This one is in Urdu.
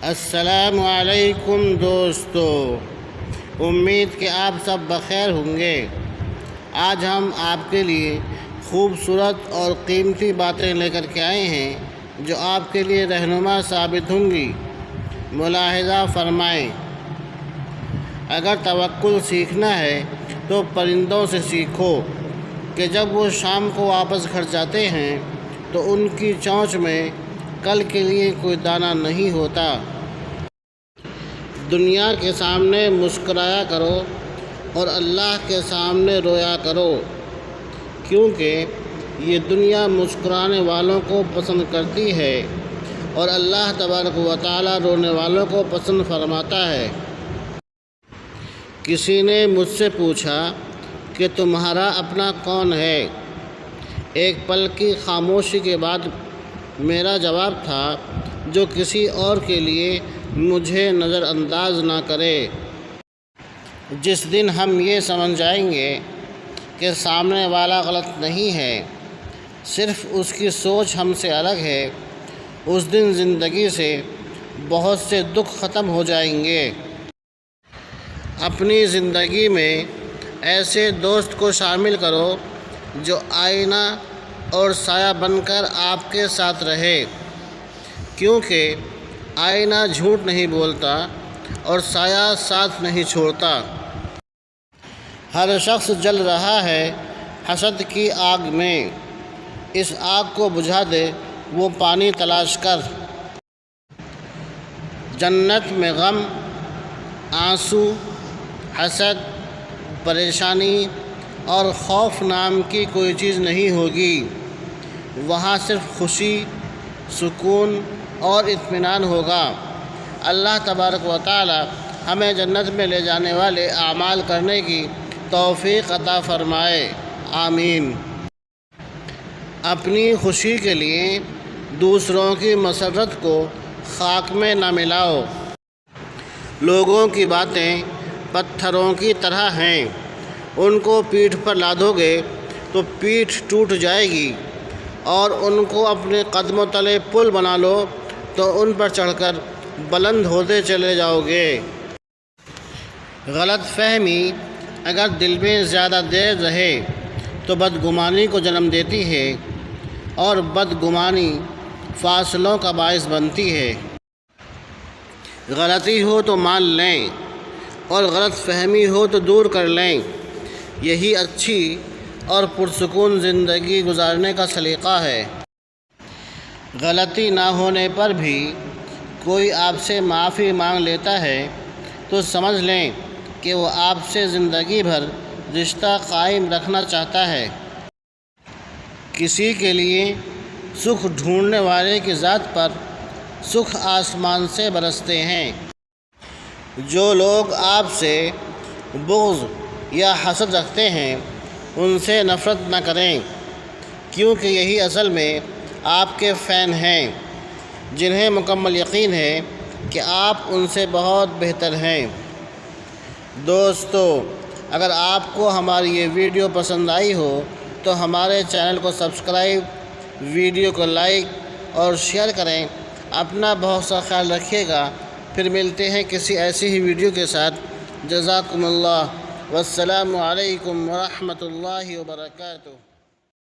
السلام علیکم دوستو، امید کہ آپ سب بخیر ہوں گے۔ آج ہم آپ کے لیے خوبصورت اور قیمتی باتیں لے کر کے آئے ہیں جو آپ کے لیے رہنما ثابت ہوں گی۔ ملاحظہ فرمائیں، اگر توکل سیکھنا ہے تو پرندوں سے سیکھو کہ جب وہ شام کو واپس گھر جاتے ہیں تو ان کی چونچ میں کل کے لیے کوئی دانہ نہیں ہوتا۔ دنیا کے سامنے مسکرایا کرو اور اللہ کے سامنے رویا کرو، کیونکہ یہ دنیا مسکرانے والوں کو پسند کرتی ہے اور اللہ تبارک و تعالی رونے والوں کو پسند فرماتا ہے۔ کسی نے مجھ سے پوچھا کہ تمہارا اپنا کون ہے؟ ایک پل کی خاموشی کے بعد میرا جواب تھا، جو کسی اور کے لیے مجھے نظر انداز نہ کرے۔ جس دن ہم یہ سمجھ جائیں گے کہ سامنے والا غلط نہیں ہے، صرف اس کی سوچ ہم سے الگ ہے، اس دن زندگی سے بہت سے دکھ ختم ہو جائیں گے۔ اپنی زندگی میں ایسے دوست کو شامل کرو جو آئینہ اور سایہ بن کر آپ کے ساتھ رہے، کیونکہ آئینہ جھوٹ نہیں بولتا اور سایہ ساتھ نہیں چھوڑتا۔ ہر شخص جل رہا ہے حسد کی آگ میں، اس آگ کو بجھا دے وہ پانی تلاش کر۔ جنت میں غم، آنسو، حسد، پریشانی اور خوف نام کی کوئی چیز نہیں ہوگی۔ وہاں صرف خوشی، سکون اور اطمینان ہوگا۔ اللہ تبارک و تعالی ہمیں جنت میں لے جانے والے اعمال کرنے کی توفیق عطا فرمائے، آمین۔ اپنی خوشی کے لیے دوسروں کی مسرت کو خاک میں نہ ملاؤ۔ لوگوں کی باتیں پتھروں کی طرح ہیں، ان کو پیٹھ پر لادو گے تو پیٹھ ٹوٹ جائے گی، اور ان کو اپنے قدموں تلے پل بنا لو تو ان پر چڑھ کر بلند ہوتے چلے جاؤ گے۔ غلط فہمی اگر دل میں زیادہ دیر رہے تو بدگمانی کو جنم دیتی ہے، اور بدگمانی فاصلوں کا باعث بنتی ہے۔ غلطی ہو تو مان لیں اور غلط فہمی ہو تو دور کر لیں، یہی اچھی اور پرسکون زندگی گزارنے کا سلیقہ ہے۔ غلطی نہ ہونے پر بھی کوئی آپ سے معافی مانگ لیتا ہے تو سمجھ لیں کہ وہ آپ سے زندگی بھر رشتہ قائم رکھنا چاہتا ہے۔ کسی کے لیے سکھ ڈھونڈنے والے کی ذات پر سکھ آسمان سے برستے ہیں۔ جو لوگ آپ سے بغض یا حسد رکھتے ہیں ان سے نفرت نہ کریں، کیونکہ یہی اصل میں آپ کے فین ہیں، جنہیں مکمل یقین ہے کہ آپ ان سے بہت بہتر ہیں۔ دوستو، اگر آپ کو ہماری یہ ویڈیو پسند آئی ہو تو ہمارے چینل کو سبسکرائب، ویڈیو کو لائک اور شیئر کریں۔ اپنا بہت سا خیال رکھیے گا۔ پھر ملتے ہیں کسی ایسی ہی ویڈیو کے ساتھ۔ جزاکم اللہ، والسلام علیکم ورحمۃ اللہ وبرکاتہ۔